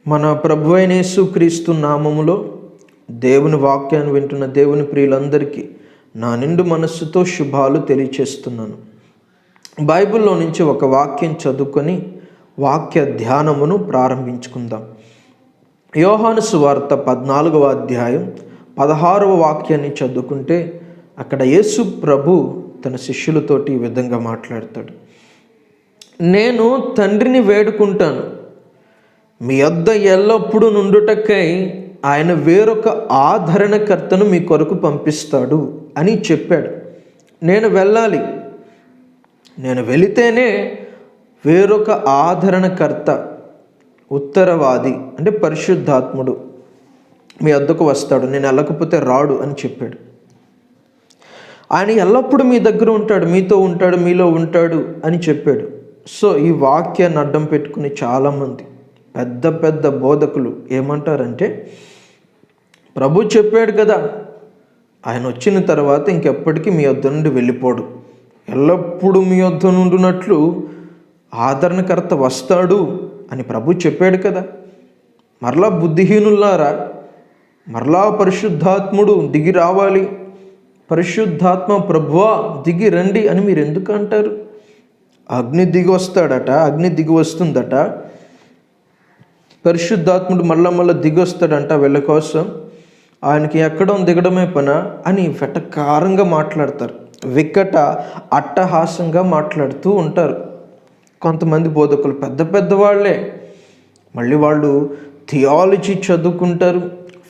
మన ప్రభు అయిన యేసుక్రీస్తు నామములో దేవుని వాక్యాన్ని వింటున్న దేవుని ప్రియులందరికీ నా నిండు మనస్సుతో శుభాలు తెలియచేస్తున్నాను. బైబిల్లో నుంచి ఒక వాక్యం చదువుకొని వాక్య ధ్యానమును ప్రారంభించుకుందాం. యోహాను సువార్త 14వ అధ్యాయం 16వ వాక్యాన్ని చదువుకుంటే అక్కడ యేసు ప్రభు తన శిష్యులతోటి ఈ విధంగా మాట్లాడతాడు. నేను తండ్రిని వేడుకుంటాను, మీ యొద్ద ఎల్లప్పుడూ నుండుటకై ఆయన వేరొక ఆదరణకర్తను మీ కొరకు పంపిస్తాడు అని చెప్పాడు. నేను వెళ్ళాలి, నేను వెళితేనే వేరొక ఆదరణకర్త, ఉత్తరవాది అంటే పరిశుద్ధాత్ముడు మీ వద్దకు వస్తాడు, నేను వెళ్ళకపోతే రాడు అని చెప్పాడు. ఆయన ఎల్లప్పుడూ మీ దగ్గర ఉంటాడు, మీతో ఉంటాడు, మీలో ఉంటాడు అని చెప్పాడు. సో ఈ వాక్యాన్ని అడ్డం పెట్టుకుని చాలామంది పెద్ద పెద్ద బోధకులు ఏమంటారంటే, ప్రభు చెప్పాడు కదా, ఆయన వచ్చిన తర్వాత ఇంకెప్పటికీ మీ వద్ద నుండి వెళ్ళిపోడు, ఎల్లప్పుడూ మీ వద్ద నుండినట్లు ఆదరణకర్త వస్తాడు అని ప్రభు చెప్పాడు కదా, మరలా బుద్ధిహీనులారా, మరలా పరిశుద్ధాత్ముడు దిగి రావాలి, పరిశుద్ధాత్మ ప్రభువా దిగి రండి అని మీరు ఎందుకు అంటారు? అగ్ని దిగి వస్తాడట, అగ్ని దిగి వస్తుందట, పరిశుద్ధాత్ముడు మళ్ళా దిగి వస్తాడంట వీళ్ళ కోసం, ఆయనకి ఎక్కడం దిగడమే పనా అని వెటకారంగా మాట్లాడతారు, వికట అట్టహాసంగా మాట్లాడుతూ ఉంటారు కొంతమంది బోధకులు. పెద్ద పెద్ద వాళ్ళే, మళ్ళీ వాళ్ళు థియాలజీ చదువుకుంటారు,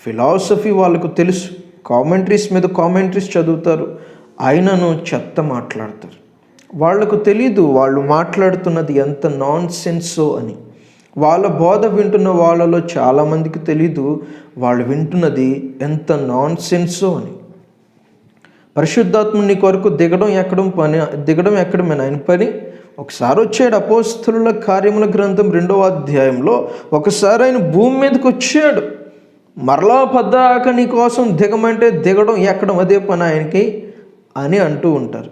ఫిలాసఫీ వాళ్ళకు తెలుసు, కామెంట్రీస్ మీద కామెంట్రీస్ చదువుతారు, ఆయనను చెత్త మాట్లాడతారు. వాళ్లకు తెలీదు వాళ్ళు మాట్లాడుతున్నది ఎంత నాన్ సెన్సో అని. వాళ్ళ బోధ వింటున్న వాళ్ళలో చాలామందికి తెలీదు వాళ్ళు వింటున్నది ఎంత నాన్ సెన్సో అని. పరిశుద్ధాత్ముని కొరకు దిగడం ఎక్కడమేనా ఆయన పని? ఒకసారి వచ్చాడు, అపోస్తలుల కార్యముల గ్రంథం 2వ అధ్యాయంలో ఒకసారి ఆయన భూమి మీదకి వచ్చాడు, మరలా పద్దాక నీ కోసం దిగమంటే దిగడం ఎక్కడం అదే పని ఆయనకి అని అంటూ ఉంటారు.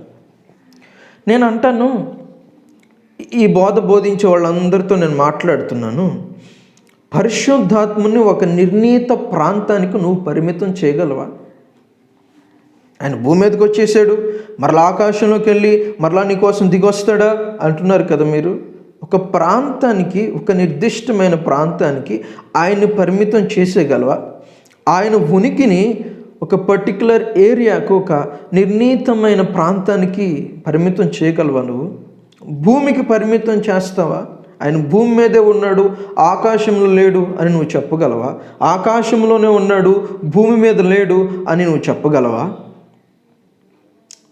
నేను అంటాను, ఈ బోధించే వాళ్ళందరితో నేను మాట్లాడుతున్నాను, పరిశుద్ధాత్మని ఒక నిర్ణీత ప్రాంతానికి నువ్వు పరిమితం చేయగలవా? ఆయన భూమి మీదకి వచ్చేసాడు, మరలా ఆకాశంలోకి వెళ్ళి మరలా నీ కోసం దిగొస్తాడా అంటున్నారు కదా మీరు. ఒక ప్రాంతానికి, ఒక నిర్దిష్టమైన ప్రాంతానికి ఆయన్ని పరిమితం చేసేయగలవా? ఆయన ఉనికిని ఒక పర్టికులర్ ఏరియాకు, ఒక నిర్ణీతమైన ప్రాంతానికి పరిమితం చేయగలవా? నువ్వు భూమికి పరిమితం చేస్తావా? ఆయన భూమి మీదే ఉన్నాడు, ఆకాశంలో లేడు అని నువ్వు చెప్పగలవా? ఆకాశంలోనే ఉన్నాడు, భూమి మీద లేడు అని నువ్వు చెప్పగలవా?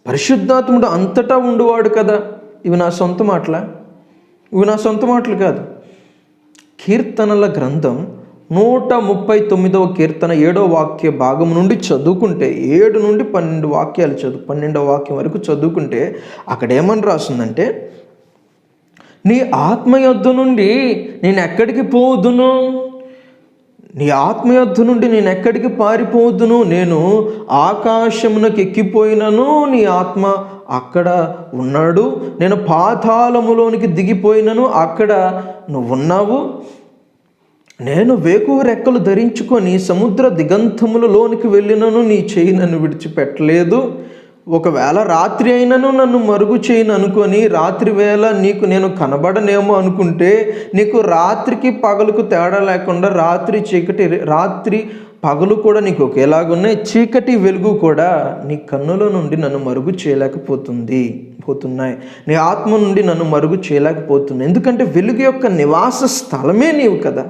పరిశుద్ధాత్ముడు అంతటా ఉండువాడు కదా. ఇవి నా సొంత మాటలు కాదు. కీర్తనల గ్రంథం 139వ కీర్తన 7వ వాక్య భాగం నుండి చదువుకుంటే, 7 నుండి 12 వాక్యాలు 12వ వాక్యం వరకు చదువుకుంటే అక్కడ ఏమని రాస్తుందంటే, నీ ఆత్మ యొద్ద నుండి నేను ఎక్కడికి పోదును, నీ ఆత్మ యొద్ద నుండి నేను ఎక్కడికి పారిపోదును, నేను ఆకాశమునకు ఎక్కిపోయినను నీ ఆత్మ అక్కడ ఉన్నాడు, నేను పాతాళములోనికి దిగిపోయినను అక్కడ నువ్వు ఉన్నావు, నేను వేకువ రెక్కలు ధరించుకొని సముద్ర దిగంతములలోనికి వెళ్ళినను నీ చేయి నన్ను విడిచిపెట్టలేదు, ఒకవేళ రాత్రి అయినను నన్ను మరుగు చేయను అనుకొని రాత్రి వేళ నీకు నేను కనబడనేమో అనుకుంటే, నీకు రాత్రికి పగలుకు తేడా లేకుండా రాత్రి పగలు కూడా నీకు ఒకేలాగున్నాయి, చీకటి వెలుగు కూడా నీ కన్నుల నుండి నన్ను మరుగు చేయలేకపోతున్నాయి, నీ ఆత్మ నుండి నన్ను మరుగు చేయలేకపోతుంది. ఎందుకంటే వెలుగు యొక్క నివాస స్థలమే నీవు కదా.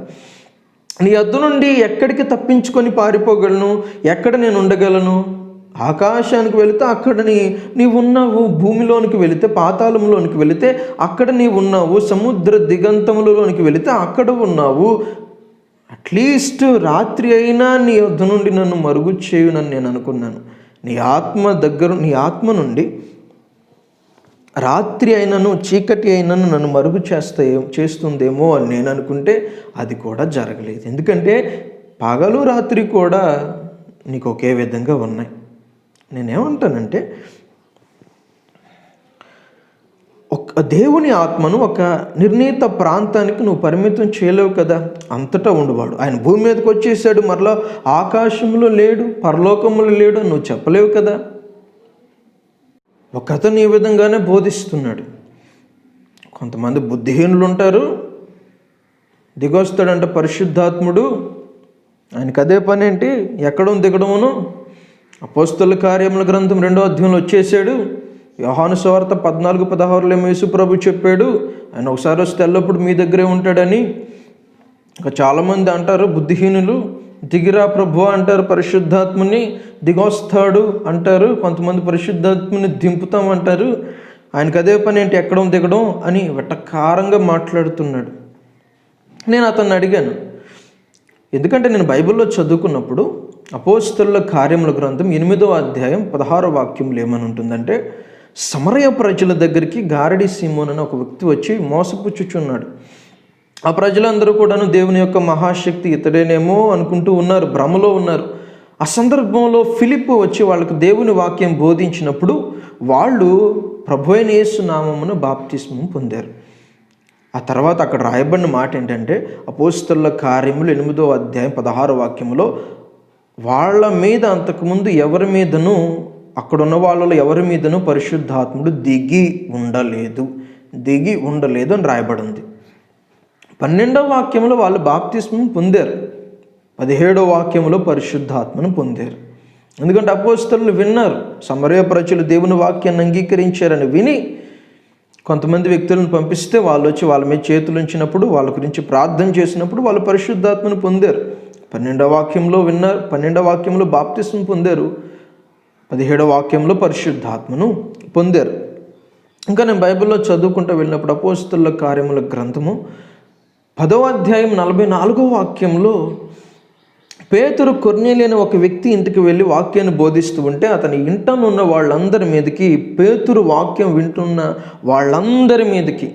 నీ యొద్ద నుండి ఎక్కడికి తప్పించుకొని పారిపోగలను? ఎక్కడ నేను ఉండగలను? ఆకాశానికి వెళితే అక్కడ నీవు ఉన్నావు, భూమిలోనికి వెళితే పాతాళంలోనికి వెళితే అక్కడ నీవు ఉన్నావు, సముద్ర దిగంతములలోనికి వెళితే అక్కడ ఉన్నావు. అట్లీస్ట్ రాత్రి అయినా నీ యొద్ద నుండి నన్ను మరుగు చేయునని నేను అనుకున్నాను. నీ ఆత్మ నుండి రాత్రి అయినను చీకటి అయినను నన్ను మరుగు చేస్తుందేమో అని నేను అనుకుంటే అది కూడా జరగలేదు. ఎందుకంటే పగలు రాత్రి కూడా నీకు ఒకే విధంగా ఉన్నాయి. నేనేమంటానంటే, దేవుని ఆత్మను ఒక నిర్ణీత ప్రాంతానికి నువ్వు పరిమితం చేయలేవు కదా, అంతటా ఉండేవాడు. ఆయన భూమి మీదకి వచ్చేసాడు, మరలా ఆకాశంలో లేడు, పరలోకంలో లేడు నువ్వు చెప్పలేవు కదా. ఒక అతను ఈ విధంగానే బోధిస్తున్నాడు. కొంతమంది బుద్ధిహీనులు ఉంటారు, దిగొస్తాడంట పరిశుద్ధాత్ముడు, ఆయనకు అదే పని ఏంటి, ఎక్కడం దిగడమును. అపోస్తలుల కార్యముల గ్రంథం 2వ అధ్యాయంలో వచ్చేసాడు. యోహాను సువార్త 14:16 యేసు ప్రభు చెప్పాడు, ఆయన ఒకసారి వస్తే ఎల్లప్పుడు మీ దగ్గరే ఉంటాడని. ఇంకా చాలామంది అంటారు బుద్ధిహీనులు, దిగిరా ప్రభు అంటారు పరిశుద్ధాత్ముని, దిగొస్తాడు అంటారు. కొంతమంది పరిశుద్ధాత్ముని దింపుతామంటారు. ఆయనకు అదే పని ఏంటి, ఎక్కడం దిగడం అని వెటకారంగా మాట్లాడుతున్నాడు. నేను అతన్ని అడిగాను, ఎందుకంటే నేను బైబిల్లో చదువుకున్నప్పుడు అపోస్తలుల కార్యముల గ్రంథం 8వ అధ్యాయం 16వ వాక్యంలో ఏమని ఉంటుందంటే, సమరయ ప్రజల దగ్గరికి గారడి సీమోన్ అని ఒక వ్యక్తి వచ్చి మోసపుచ్చుచున్నాడు. ఆ ప్రజలందరూ కూడాను దేవుని యొక్క మహాశక్తి ఇతడేనేమో అనుకుంటూ ఉన్నారు, భ్రమలో ఉన్నారు. ఆ సందర్భంలో ఫిలిప్పు వచ్చి వాళ్ళకు దేవుని వాక్యం బోధించినప్పుడు వాళ్ళు ప్రభువైన యేసు నామమున బాప్తిస్మం పొందారు. ఆ తర్వాత అక్కడ రాయబడిన మాట ఏంటంటే, అపోస్తలుల కార్యములు 8వ అధ్యాయం 16వ వాక్యములో వాళ్ళ మీద అంతకుముందు ఎవరి మీదను, అక్కడున్న వాళ్ళలో ఎవరి మీదను పరిశుద్ధాత్ముడు దిగి ఉండలేదు అని రాయబడింది. 12వ వాక్యంలో వాళ్ళు బాప్తిస్మం పొందారు, 17వ వాక్యంలో పరిశుద్ధాత్మను పొందారు. ఎందుకంటే అపోస్తలులు విన్నారు, సమరయ ప్రజలు దేవుని వాక్యాన్ని అంగీకరించారని విని కొంతమంది వ్యక్తులను పంపిస్తే వాళ్ళు వచ్చి వాళ్ళ మీద చేతులు ఉంచినప్పుడు, వాళ్ళ గురించి ప్రార్థన చేసినప్పుడు వాళ్ళు పరిశుద్ధాత్మను పొందారు. 12వ వాక్యంలో విన్నారు, 12వ వాక్యంలో బాప్తిస్మం పొందారు, 17వ వాక్యంలో పరిశుద్ధాత్మను పొందారు. ఇంకా నేను బైబిల్లో చదువుకుంటూ వెళ్ళినప్పుడు అపోస్తలుల కార్యముల గ్రంథము 10వ అధ్యాయం 44వ వాక్యంలో పేతురు కొర్నేలి అనే ఒక వ్యక్తి ఇంటికి వెళ్ళి వాక్యాన్ని బోధిస్తూ ఉంటే అతని ఇంటనున్న వాళ్ళందరి మీదకి, పేతురు వాక్యం వింటున్న వాళ్ళందరి మీదకి,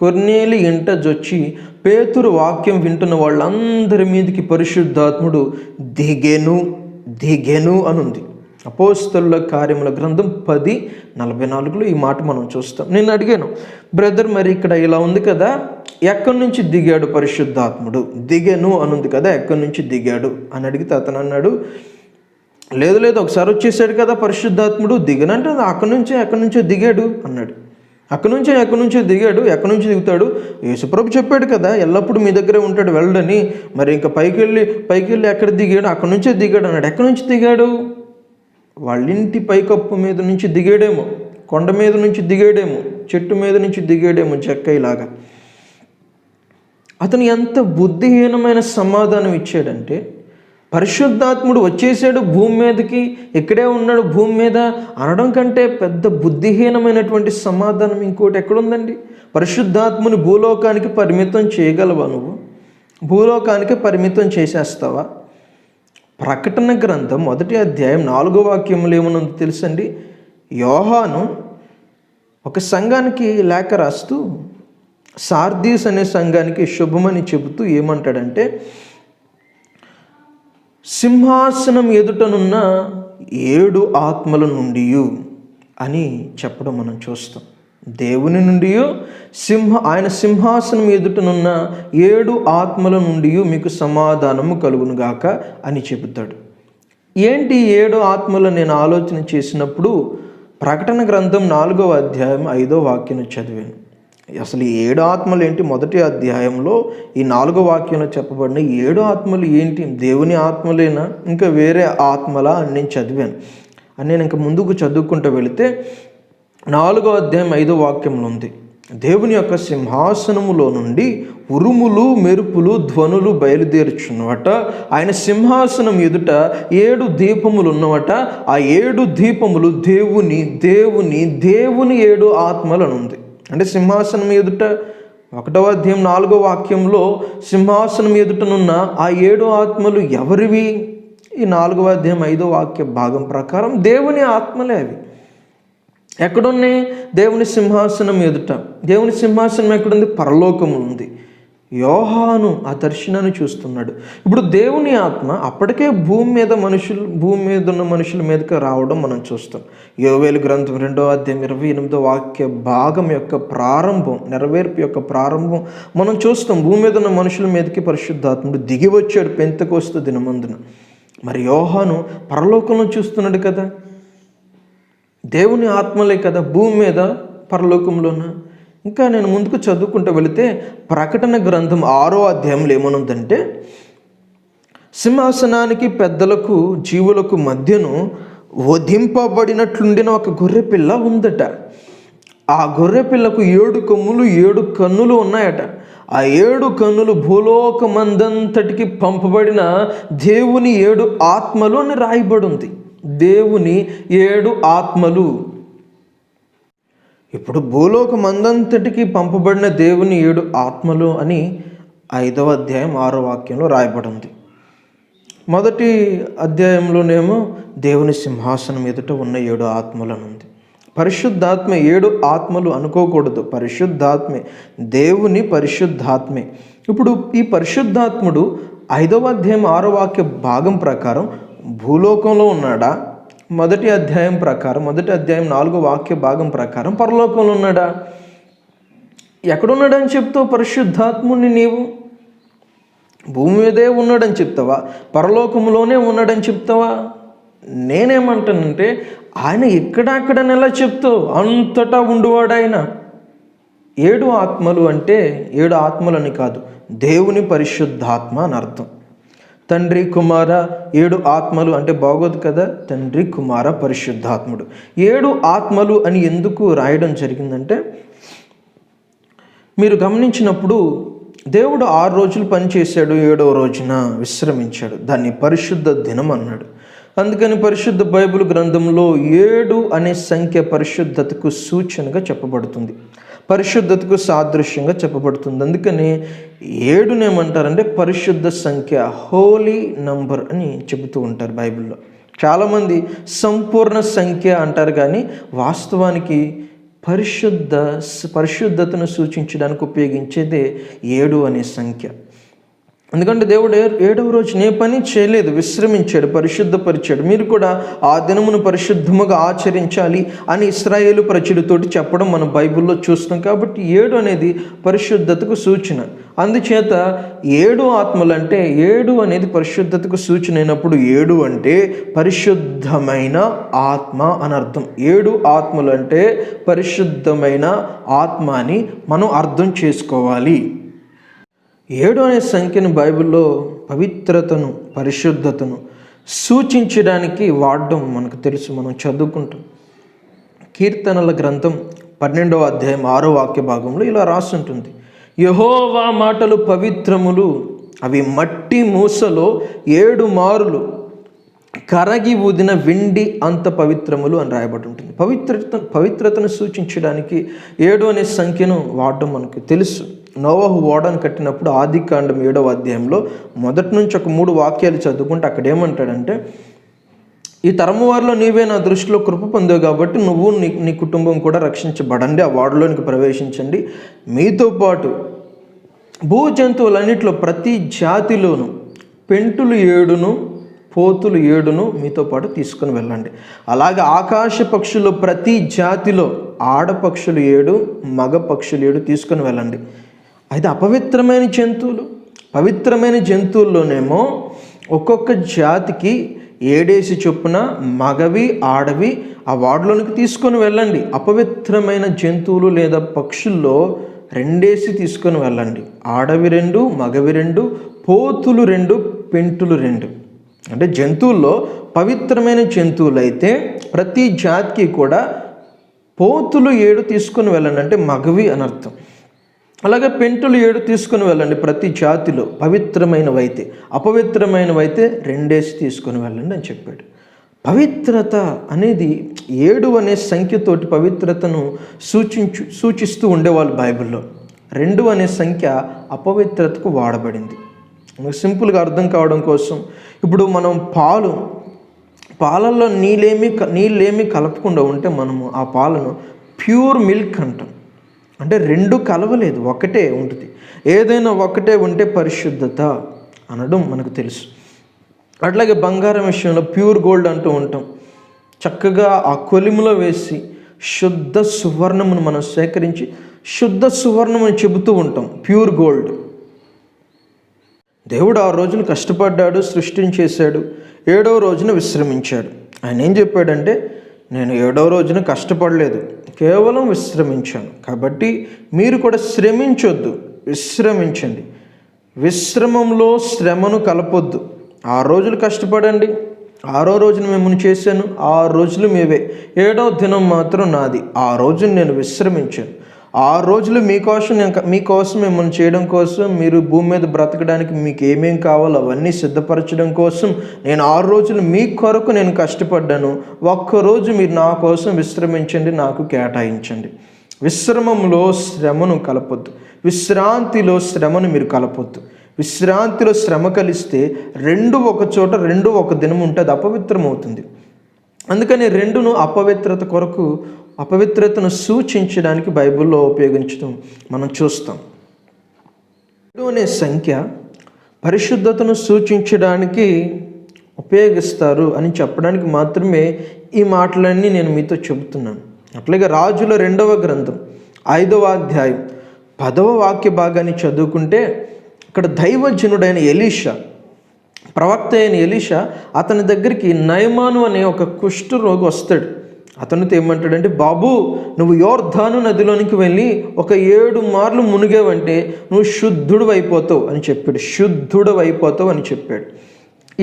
కొర్నేలి ఇంట జొచ్చి పేతురు వాక్యం వింటున్న వాళ్ళందరి మీదకి పరిశుద్ధాత్ముడు దిగెను అనుంది. అపోస్తలుల కార్యముల గ్రంథం 10:44 ఈ మాట మనం చూస్తాం. నేను అడిగాను, బ్రదర్ మరి ఇక్కడ ఇలా ఉంది కదా, ఎక్కడి నుంచి దిగాడు పరిశుద్ధాత్ముడు, దిగెను అనుంది కదా, ఎక్కడి నుంచి దిగాడు అని అడిగితే అతను అన్నాడు, లేదు ఒకసారి వచ్చేసాడు కదా పరిశుద్ధాత్ముడు, దిగనంటే ఎక్కడి నుంచో దిగాడు అన్నాడు. ఎక్కడి నుంచో దిగాడు, ఎక్కడి నుంచి దిగుతాడు, యేసుప్రభు చెప్పాడు కదా ఎల్లప్పుడూ మీ దగ్గరే ఉంటాడు వెళ్ళడని, మరి ఇంకా పైకి వెళ్ళి ఎక్కడ దిగాడు, అక్కడి నుంచే దిగాడు అన్నాడు. ఎక్కడి నుంచి దిగాడు, వాళ్ళింటి పైకప్పు మీద నుంచి దిగాడేమో, కొండ మీద నుంచి దిగాడేమో, చెట్టు మీద నుంచి దిగాడేమో చెక్కయిలాగా. అతను ఎంత బుద్ధిహీనమైన సమాధానం ఇచ్చాడంటే, పరిశుద్ధాత్ముడు వచ్చేసాడు భూమి మీదకి, ఇక్కడే ఉన్నాడు భూమి మీద అనడం కంటే పెద్ద బుద్ధిహీనమైనటువంటి సమాధానం ఇంకోటి ఎక్కడుందండి? పరిశుద్ధాత్ముని భూలోకానికి పరిమితం చేయగలవా నువ్వు? భూలోకానికి పరిమితం చేసేస్తావా? ప్రకటన గ్రంథం 1వ అధ్యాయం 4వ వాక్యములు ఏమనుంది తెలుసండి? యోహాను ఒక సంఘానికి లేఖ రాస్తూ సార్దీస్ అనే సంఘానికి శుభమని చెబుతూ ఏమంటాడంటే, సింహాసనం ఎదుటనున్న 7 ఆత్మల నుండి అని చెప్పడం మనం చూస్తాం. దేవుని నుండి ఆయన సింహాసనం ఎదుటనున్న 7 ఆత్మల నుండి మీకు సమాధానము కలుగునుగాక అని చెబుతాడు. ఏంటి 7 ఆత్మలు నేను ఆలోచన చేసినప్పుడు ప్రకటన గ్రంథం 4వ అధ్యాయం 5వ వాక్యం చదివాను. అసలు ఈ 7 ఆత్మలు ఏంటి? 1వ అధ్యాయంలో ఈ 4వ వాక్యంలో చెప్పబడిన 7 ఆత్మలు ఏంటి? దేవుని ఆత్మలేనా, ఇంకా వేరే ఆత్మలా అని నేను చదివాను. అని నేను ఇంకా ముందుకు చదువుకుంటూ వెళితే 4వ అధ్యాయం 5వ వాక్యంలో ఉంది, దేవుని యొక్క సింహాసనములో నుండి ఉరుములు మెరుపులు ధ్వనులు బయలుదేరుచున్నవట, ఆయన సింహాసనం ఎదుట 7 దీపములు ఉన్నవట, ఆ 7 దీపములు దేవుని 7 ఆత్మలు అని ఉంది. అంటే సింహాసనం ఎదుట 1వ అధ్యాయం 4వ వాక్యంలో సింహాసనం ఎదుటనున్న ఆ 7 ఆత్మలు ఎవరివి? ఈ 4వ అధ్యాయం 5వ వాక్య భాగం ప్రకారం దేవుని ఆత్మలే అవి. ఎక్కడున్నాయి? దేవుని సింహాసనం ఎదుట. దేవుని సింహాసనం ఎక్కడుంది? పరలోకము ఉంది. యోహాను ఆ దర్శనాన్ని చూస్తున్నాడు. ఇప్పుడు దేవుని ఆత్మ అప్పటికే భూమి మీద ఉన్న మనుషుల మీదకి రావడం మనం చూస్తాం. యోవేలు గ్రంథం 2వ అధ్యాయం 28వ వాక్య భాగం యొక్క ప్రారంభం, నెరవేర్పు యొక్క ప్రారంభం మనం చూస్తాం. భూమి మీద ఉన్న మనుషుల మీదకి పరిశుద్ధాత్ముడు దిగి వచ్చాడు పెంతెకొస్తు దినమందున. మరి యోహాను పరలోకంలో చూస్తున్నాడు కదా, దేవుని ఆత్మలే కదా భూమి మీద పరలోకంలోన. ఇంకా నేను ముందుకు చదువుకుంటూ వెళితే ప్రకటన గ్రంథం 6వ అధ్యాయంలో ఏమనుందంటే, సింహాసనానికి పెద్దలకు జీవులకు మధ్యను వధింపబడినట్లుండిన ఒక గొర్రెపిల్ల ఉందట. ఆ గొర్రెపిల్లకు 7 కొమ్ములు 7 కన్నులు ఉన్నాయట. ఆ 7 కన్నులు భూలోకమందంతటికి పంపబడిన దేవుని 7 ఆత్మలు అని రాయబడి ఉంది. దేవుని 7 ఆత్మలు. ఇప్పుడు భూలోకమందంతటికి పంపబడిన దేవుని 7 ఆత్మలు అని 5వ అధ్యాయం 6వ వాక్యంలో రాయబడి ఉంది. మొదటి అధ్యాయంలోనేమో దేవుని సింహాసనం ఎదుట ఉన్న 7 ఆత్మలు అని ఉంది. పరిశుద్ధాత్మ 7 ఆత్మలు అనుకోకూడదు, పరిశుద్ధాత్మే, దేవుని పరిశుద్ధాత్మే. ఇప్పుడు ఈ పరిశుద్ధాత్ముడు 5వ అధ్యాయం 6వ వాక్య భాగం ప్రకారం భూలోకంలో ఉన్నాడా? మొదటి అధ్యాయం 4వ వాక్య భాగం ప్రకారం పరలోకంలో ఉన్నాడా? ఎక్కడున్నాడని చెప్తావు పరిశుద్ధాత్ముడిని నీవు? భూమి మీదే ఉన్నాడని చెప్తావా? పరలోకంలోనే ఉన్నాడని చెప్తావా? నేనేమంటానంటే ఆయన ఎక్కడెక్కడని ఎలా చెప్తావు? అంతటా ఉండువాడు ఆయన. 7 ఆత్మలు అంటే 7 ఆత్మలని కాదు, దేవుని పరిశుద్ధాత్మ అని అర్థం. తండ్రి కుమార 7 ఆత్మలు అంటే బాగోదు కదా. తండ్రి కుమార పరిశుద్ధాత్ముడు 7 ఆత్మలు అని ఎందుకు రాయడం జరిగిందంటే, మీరు గమనించినప్పుడు దేవుడు 6 రోజులు పనిచేశాడు, 7వ రోజున విశ్రమించాడు. దాన్ని పరిశుద్ధ దినం అన్నాడు. అందుకని పరిశుద్ధ బైబిల్ గ్రంథంలో 7 అనే సంఖ్య పరిశుద్ధతకు సూచనగా చెప్పబడుతుంది, పరిశుద్ధతకు సాదృశ్యంగా చెప్పబడుతుంది. అందుకని 7ని ఏమంటారంటే పరిశుద్ధ సంఖ్య, హోలీ నంబర్ అని చెబుతూ ఉంటారు బైబిల్లో. చాలామంది సంపూర్ణ సంఖ్య అంటారు, కానీ వాస్తవానికి పరిశుద్ధతను సూచించడానికి ఉపయోగించేదే 7 అనే సంఖ్య. ఎందుకంటే దేవుడు 7వ రోజు ఏ పని చేయలేదు, విశ్రమించాడు, పరిశుద్ధపరిచాడు. మీరు కూడా ఆ దినమును పరిశుద్ధముగా ఆచరించాలి అని ఇశ్రాయేలు ప్రజలతోటి చెప్పడం మనం బైబిల్లో చూస్తాం. కాబట్టి 7 అనేది పరిశుద్ధతకు సూచన. అందుచేత 7 ఆత్మలు అంటే 7 అనేది పరిశుద్ధతకు సూచన అయినప్పుడు 7 అంటే పరిశుద్ధమైన ఆత్మ అని అర్థం. 7 ఆత్మలు అంటే పరిశుద్ధమైన ఆత్మ అని మనం అర్థం చేసుకోవాలి. 7 అనే సంఖ్యను బైబిల్లో పవిత్రతను, పరిశుద్ధతను సూచించడానికి వాడడం మనకు తెలుసు, మనం చదువుకుంటాం. కీర్తనల గ్రంథం 12వ అధ్యాయం 6వ వాక్య భాగంలో ఇలా రాసి ఉంటుంది, యెహోవా మాటలు పవిత్రములు, అవి మట్టి మూసలో 7 మారులు కరగి ఊదిన వెండి అంత పవిత్రములు అని రాయబడి ఉంటుంది. పవిత్రతను సూచించడానికి 7 అనే సంఖ్యను వాడడం మనకు తెలుసు. నోవహు ఓడను కట్టినప్పుడు ఆదికాండం 7వ అధ్యాయంలో మొదటి నుంచి ఒక 3 వాక్యాలు చదువుకుంటే అక్కడ ఏమంటాడంటే, ఈ తరము వారిలో నీవే నా దృష్టిలో కృప పొందావు కాబట్టి నువ్వు నీ కుటుంబం కూడా రక్షించబడండి, ఆ ఓడలోనికి ప్రవేశించండి. మీతో పాటు భూ జంతువులన్నింటిలో ప్రతి జాతిలోను పెంటులు 7ను పోతులు 7ను మీతో పాటు తీసుకుని వెళ్ళండి. అలాగే ఆకాశ పక్షులు ప్రతి జాతిలో ఆడపక్షులు 7 మగ పక్షులు 7 తీసుకుని వెళ్ళండి. అయితే అపవిత్రమైన జంతువులు, పవిత్రమైన జంతువుల్లోనేమో ఒక్కొక్క జాతికి 7 చొప్పున మగవి ఆడవి ఆ వాడలోనికి తీసుకొని వెళ్ళండి. అపవిత్రమైన జంతువులు లేదా పక్షుల్లో 2 తీసుకొని వెళ్ళండి. ఆడవి 2, మగవి 2, పోతులు 2, పెంటులు 2. అంటే జంతువుల్లో పవిత్రమైన జంతువులు అయితే ప్రతి జాతికి కూడా పోతులు 7 తీసుకొని వెళ్ళండి, అంటే మగవి అని అర్థం. అలాగే పెంటులు 7 తీసుకొని వెళ్ళండి ప్రతి జాతిలో పవిత్రమైనవైతే. అపవిత్రమైనవైతే 2 తీసుకొని వెళ్ళండి అని చెప్పాడు. పవిత్రత అనేది 7 అనే సంఖ్యతోటి పవిత్రతను సూచిస్తూ ఉండేవాళ్ళు బైబిల్లో. 2 అనే సంఖ్య అపవిత్రతకు వాడబడింది. సింపుల్గా అర్థం కావడం కోసం ఇప్పుడు మనం పాలల్లో నీళ్ళేమి కలపకుండా ఉంటే మనము ఆ పాలను ప్యూర్ మిల్క్ అంటాం. అంటే రెండు కలవలేదు, ఒకటే ఉంటుంది. ఏదైనా ఒకటే ఉంటే పరిశుద్ధత అనడం మనకు తెలుసు. అట్లాగే బంగారం విషయంలో ప్యూర్ గోల్డ్ అంటూ ఉంటాం. చక్కగా ఆ కొలిములో వేసి శుద్ధ సువర్ణమును మనం సేకరించి శుద్ధ సువర్ణమని చెబుతూ ఉంటాం, ప్యూర్ గోల్డ్. దేవుడు 6 రోజులు కష్టపడ్డాడు, సృష్టిని చేశాడు, 7వ రోజున విశ్రమించాడు. ఆయన ఏం చెప్పాడంటే, నేను 7వ రోజున కష్టపడలేదు, కేవలం విశ్రమించాను. కాబట్టి మీరు కూడా శ్రమించొద్దు, విశ్రమించండి. విశ్రమంలో శ్రమను కలపొద్దు. 6 రోజులు కష్టపడండి, 6వ రోజున మిమ్మల్ని చేశాను, 6 రోజులు మీవే, 7వ దినం మాత్రం నాది. ఆ రోజున నేను విశ్రమించాను. 6 రోజులు మీకోసం మిమ్మల్ని చేయడం కోసం, మీరు భూమి మీద బ్రతకడానికి మీకు ఏమేం కావాలో అవన్నీ సిద్ధపరచడం కోసం నేను 6 రోజులు మీ కొరకు నేను కష్టపడ్డాను. ఒక్కరోజు మీరు నా కోసం విశ్రమించండి, నాకు కేటాయించండి. విశ్రమంలో శ్రమను కలపొద్దు, విశ్రాంతిలో శ్రమను మీరు కలపొద్దు. విశ్రాంతిలో శ్రమ కలిస్తే రెండు ఒక చోట, రెండు ఒక దినం ఉంటే అది అపవిత్రమవుతుంది. అందుకని రెండును అపవిత్రతను సూచించడానికి బైబిల్లో ఉపయోగించడం మనం చూస్తాం. 7 అనే సంఖ్య పరిశుద్ధతను సూచించడానికి ఉపయోగిస్తారు అని చెప్పడానికి మాత్రమే ఈ మాటలన్నీ నేను మీతో చెబుతున్నాను. అట్లాగే రాజుల 2వ గ్రంథం 5వ అధ్యాయం 10వ వాక్య భాగాన్ని చదువుకుంటే, ఇక్కడ దైవజనుడైన ఎలీషా, ప్రవక్త అయిన ఎలీషా, అతని దగ్గరికి నయమాను అనే ఒక కుష్ఠరోగి వస్తాడు. అతనితో ఏమంటాడంటే, బాబు నువ్వు యోర్దాను నదిలోనికి వెళ్ళి ఒక 7 మార్లు మునిగావంటే నువ్వు శుద్ధుడు అయిపోతావు అని చెప్పాడు. శుద్ధుడు అయిపోతావు అని చెప్పాడు.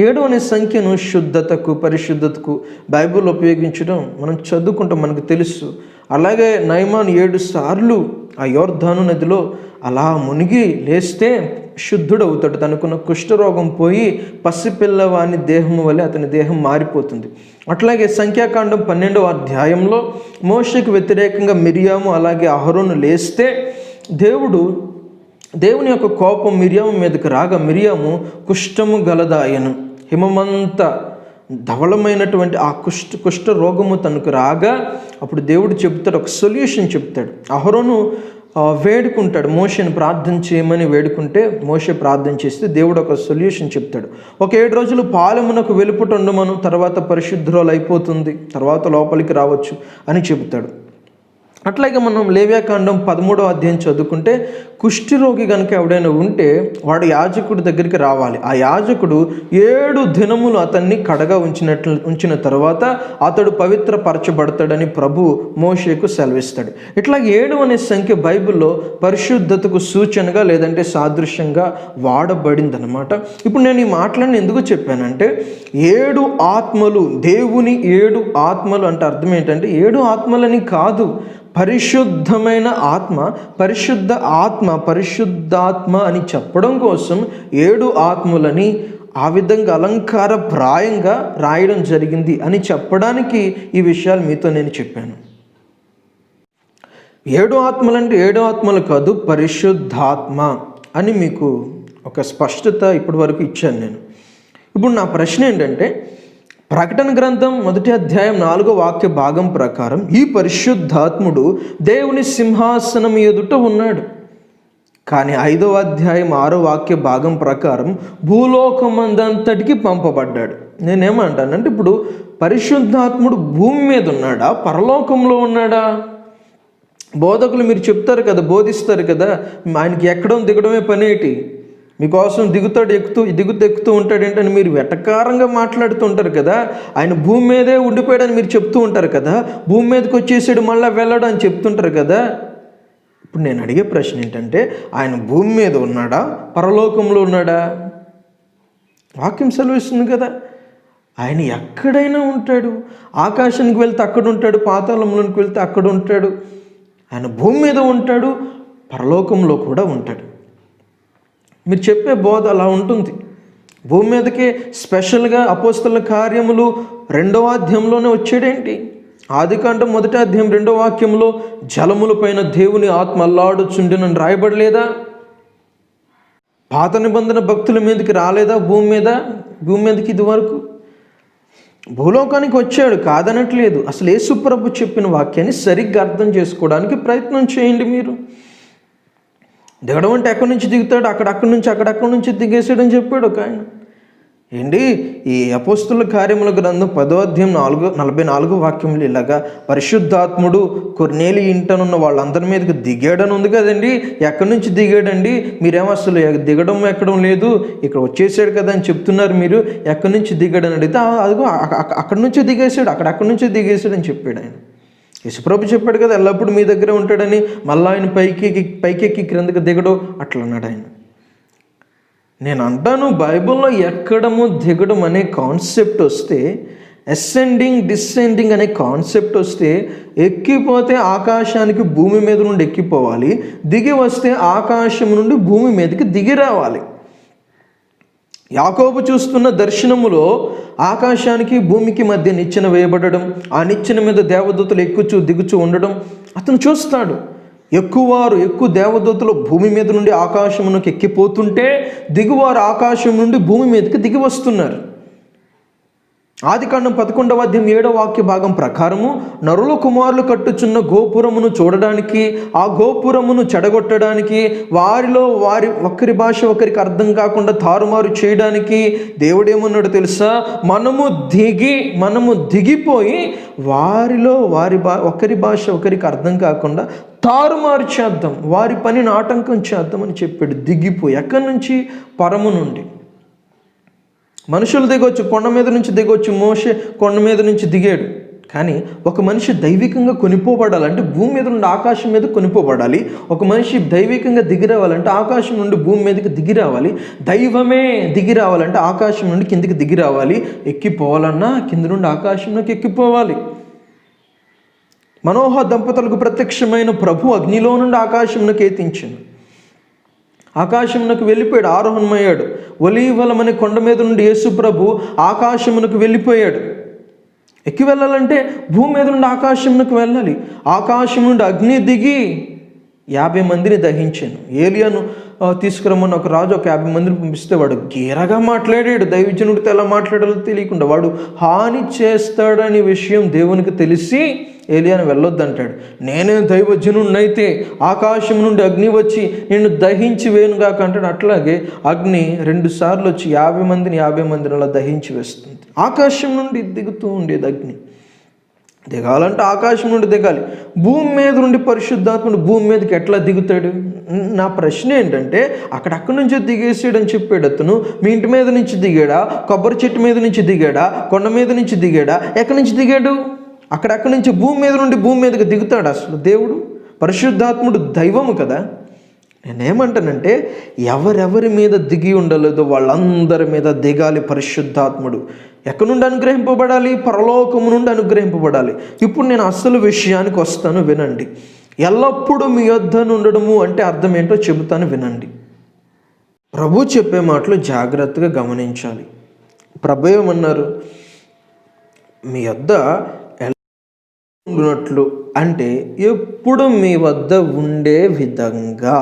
7 అనే సంఖ్యను శుద్ధతకు, పరిశుద్ధతకు బైబిల్ ఉపయోగించడం మనం చదువుకుంటాం, మనకు తెలుసు. అలాగే నయమాను 7 సార్లు ఆ యోర్దాను నదిలో అలా మునిగి లేస్తే శుద్ధుడవుతాడు. తనకున్న కుష్ఠరోగం పోయి పసిపిల్లవాని దేహం వలె అతని దేహం మారిపోతుంది. అట్లాగే సంఖ్యాకాండం 12వ అధ్యాయంలో మోషేకు వ్యతిరేకంగా మిరియాము అలాగే అహరోను లేస్తే దేవుని యొక్క కోపం మిరియాము మీదకి రాగా మిరియాము కుష్ఠము గలదాయను. హిమమంత ధవళమైనటువంటి ఆ కుష్ఠ రోగము తనకు రాగా అప్పుడు దేవుడు చెప్తాడు, ఒక సొల్యూషన్ చెప్తాడు. అహరోను వేడుకుంటాడు, మోషేని ప్రార్థన చేయమని వేడుకుంటే మోషే ప్రార్థన చేస్తే దేవుడు ఒక సొల్యూషన్ చెప్తాడు. ఒక 7 రోజులు పాలెమునకు వెలుపట ఉండమను, తర్వాత పరిశుద్ధురాలు అయిపోతుంది, తర్వాత లోపలికి రావచ్చు అని చెబుతాడు. అట్లాగే మనం లేవ్యాకాండం 13వ అధ్యాయం చదువుకుంటే, కుష్ఠరోగి కనుక ఎవడైనా ఉంటే వాడు యాజకుడి దగ్గరికి రావాలి. ఆ యాజకుడు 7 దినములు అతన్ని కడగా ఉంచిన తర్వాత అతడు పవిత్రపరచబడతాడని ప్రభు మోషేకు సెలవిస్తాడు. ఇట్లా 7 అనే సంఖ్య బైబిల్లో పరిశుద్ధతకు సూచనగా లేదంటే సాదృశ్యంగా వాడబడిందనమాట. ఇప్పుడు నేను ఈ మాటలను ఎందుకు చెప్పానంటే, 7 ఆత్మలు, దేవుని 7 ఆత్మలు అంటే అర్థం ఏంటంటే 7 ఆత్మలని కాదు, పరిశుద్ధమైన ఆత్మ, పరిశుద్ధాత్మ అని చెప్పడం కోసం 7 ఆత్మలని ఆ విధంగా అలంకారప్రాయంగా రాయడం జరిగింది అని చెప్పడానికి ఈ విషయాలు మీతో నేను చెప్పాను. 7 ఆత్మలంటే 7 ఆత్మలు కాదు, పరిశుద్ధాత్మ అని మీకు ఒక స్పష్టత ఇప్పటి వరకు ఇచ్చాను నేను. ఇప్పుడు నా ప్రశ్న ఏంటంటే, ప్రకటన గ్రంథం 1వ అధ్యాయం 4వ వాక్య భాగం ప్రకారం ఈ పరిశుద్ధాత్ముడు దేవుని సింహాసనం ఎదుట ఉన్నాడు. కానీ 5వ అధ్యాయం 6వ వాక్య భాగం ప్రకారం భూలోకమందంతటికి పంపబడ్డాడు. నేనేమంటానంటే, ఇప్పుడు పరిశుద్ధాత్ముడు భూమి మీద ఉన్నాడా, పరలోకంలో ఉన్నాడా? బోధకులు మీరు చెప్తారు కదా, బోధిస్తారు కదా, ఆయనకి ఎక్కడం దిగడమే పనేటి, మీకోసం ఎక్కుతూ ఉంటాడు ఏంటని మీరు వెటకారంగా మాట్లాడుతూ ఉంటారు కదా. ఆయన భూమి మీదే ఉండిపోయాడని మీరు చెప్తూ ఉంటారు కదా, భూమి మీదకి వచ్చేసాడు మళ్ళీ వెళ్ళాడు అని చెప్తుంటారు కదా. ఇప్పుడు నేను అడిగే ప్రశ్న ఏంటంటే, ఆయన భూమి మీద ఉన్నాడా, పరలోకంలో ఉన్నాడా? వాక్యం సెలవిస్తుంది కదా, ఆయన ఎక్కడైనా ఉంటాడు. ఆకాశానికి వెళ్తే అక్కడ ఉంటాడు, పాతాళంలోకి వెళ్తే అక్కడ ఉంటాడు. ఆయన భూమి మీద ఉంటాడు, పరలోకంలో కూడా ఉంటాడు. మీరు చెప్పే బోధ అలా ఉంటుంది. భూమి మీదకే స్పెషల్గా అపోస్తల కార్యములు 2వ అధ్యాయంలోనే వచ్చాడేంటి? ఆదికాండం 1వ అధ్యాయం 2వ వాక్యంలో జలముల పైన దేవుని ఆత్మ అల్లాడుచుండెనని రాయబడలేదా? పాత నిబంధన భక్తుల మీదకి రాలేదా భూమి మీదకి ఇది వరకు? భూలోకానికి వచ్చాడు, కాదనట్లేదు. అసలు యేసుప్రభు చెప్పిన వాక్యాన్ని సరిగ్గా అర్థం చేసుకోవడానికి ప్రయత్నం చేయండి మీరు. దిగడం అంటే ఎక్కడి నుంచి దిగుతాడు, అక్కడి నుంచి దిగేసాడని చెప్పాడు ఒక ఆయన. ఏంటి ఈ అపోస్తుల కార్యముల గ్రంథం 10వ అధ్యాయం 44 వాక్యములు ఇలాగా పరిశుద్ధాత్ముడు కొర్నేలి ఇంటనున్న వాళ్ళందరి మీదకి దిగాడని ఉంది కదండి. ఎక్కడి నుంచి దిగాడండి? మీరేమో అసలు దిగడం ఎక్కడం లేదు, ఇక్కడ వచ్చేసాడు కదా అని చెప్తున్నారు మీరు. ఎక్కడి నుంచి దిగాడని అడిగితే అదిగో అక్కడి నుంచి దిగేసాడు, అక్కడి నుంచి దిగేసాడని చెప్పాడు ఆయన. యేసుప్రభు చెప్పాడు కదా ఎల్లప్పుడూ మీ దగ్గర ఉంటాడని. మళ్ళీ ఆయన పైకెక్కి క్రిందకి దిగడు అట్లా అన్నాడు ఆయన. నేను అంటాను, బైబిల్లో ఎక్కడము దిగడం అనే కాన్సెప్ట్ వస్తే, అసెండింగ్ డిసెండింగ్ అనే కాన్సెప్ట్ వస్తే, ఎక్కిపోతే ఆకాశానికి భూమి మీద నుండి ఎక్కిపోవాలి, దిగి వస్తే ఆకాశం నుండి భూమి మీదకి దిగి రావాలి. యాకోబు చూస్తున్న దర్శనములో ఆకాశానికి భూమికి మధ్య నిచ్చెన వేయబడడం, ఆ నిచ్చెన మీద దేవదూతలు ఎక్కుచూ దిగుచూ ఉండడం అతను చూస్తాడు. ఎక్కువ దేవదూతలు భూమి మీద నుండి ఆకాశమునకు ఎక్కిపోతుంటే, దిగువారు ఆకాశం నుండి భూమి మీదకి దిగి వస్తున్నారు. ఆదికాండం 11వ అధ్యాయం 7వ వాక్య భాగం ప్రకారము నరుల కుమారులు కట్టుచున్న గోపురమును చూడడానికి, ఆ గోపురమును చెడగొట్టడానికి, వారిలో ఒకరి భాష ఒకరికి అర్థం కాకుండా తారుమారు చేయడానికి దేవుడేమన్నాడు తెలుసా? మనము దిగిపోయి వారిలో ఒకరి భాష ఒకరికి అర్థం కాకుండా తారుమారు చేద్దాం, వారి పనిని ఆటంకం చేద్దామని చెప్పాడు. దిగిపోయి ఎక్కడి నుంచి? పరము నుండి. మనుషులు దిగొచ్చు, కొండ మీద నుంచి దిగొచ్చు. మోషే కొండ మీద నుంచి దిగాడు. కానీ ఒక మనిషి దైవికంగా కొనిపోబడాలంటే భూమి మీద నుండి ఆకాశం మీద కొనిపోబడాలి. ఒక మనిషి దైవికంగా దిగి రావాలంటే ఆకాశం నుండి భూమి మీదకి దిగి రావాలి. దైవమే దిగి రావాలంటే ఆకాశం నుండి కిందికి దిగి రావాలి. ఎక్కిపోవాలన్నా కింద నుండి ఆకాశంలోకి ఎక్కిపోవాలి. మనోహ దంపతులకు ప్రత్యక్షమైన ప్రభు అగ్నిలో నుండి ఆకాశంలోకి ఎత్తించాను. ఆకాశమునకు వెళ్ళిపోయాడు, ఆరోహణమయ్యాడు. ఒలీవలం అనే కొండ మీద నుండి యేసు ప్రభు ఆకాశమునకు వెళ్ళిపోయాడు. ఎక్కి వెళ్ళాలంటే భూమి మీద నుండి ఆకాశమునకు వెళ్ళాలి. ఆకాశం నుండి అగ్ని దిగి 50 మందిని దహించాను. ఏలియాను తీసుకురమ్మని ఒక రాజు ఒక 50 మందిని పంపిస్తే వాడు గీరగా మాట్లాడాడు. దైవజనుడితో ఎలా మాట్లాడాలో తెలియకుండా వాడు హాని చేస్తాడనే విషయం దేవునికి తెలిసి ఏలియాను వెళ్ళొద్దంటాడు. నేనే దైవజనుడినైతే ఆకాశం నుండి అగ్ని వచ్చి నిన్ను దహించి వేనుగాక అంటాడు. అట్లాగే అగ్ని 2 సార్లు వచ్చి 50 మందిని అలా దహించి వేస్తుంది. ఆకాశం నుండి దిగుతూ ఉండేది అగ్ని. దిగాలంటే ఆకాశం నుండి దిగాలి. భూమి మీద నుండి పరిశుద్ధాత్ముడు భూమి మీదకి ఎట్లా దిగుతాడు? నా ప్రశ్న ఏంటంటే, అక్కడి నుంచే దిగేసాడని చెప్పాడు అతను. మీ ఇంటి మీద నుంచి దిగాడా? కొబ్బరి చెట్టు మీద నుంచి దిగాడా? కొండ మీద నుంచి దిగాడా? ఎక్కడి నుంచి దిగాడు? అక్కడి నుంచి భూమి మీద నుండి భూమి మీదకి దిగుతాడు అసలు దేవుడు? పరిశుద్ధాత్ముడు దైవము కదా. నేనేమంటానంటే, ఎవరెవరి మీద దిగి ఉండలేదో వాళ్ళందరి మీద దిగాలి పరిశుద్ధాత్ముడు. ఎక్కడి నుండి అనుగ్రహింపబడాలి? పరలోకము నుండి అనుగ్రహింపబడాలి. ఇప్పుడు నేను అసలు విషయానికి వస్తాను, వినండి. ఎల్లప్పుడూ మీ యొద్ద ఉండడము అంటే అర్థం ఏంటో చెబుతాను, వినండి. ప్రభు చెప్పే మాటలు జాగ్రత్తగా గమనించాలి. ప్రభు ఏమన్నారు? మీ యొద్ద ఉన్నట్లు అంటే ఎప్పుడు మీ వద్ద ఉండే విధంగా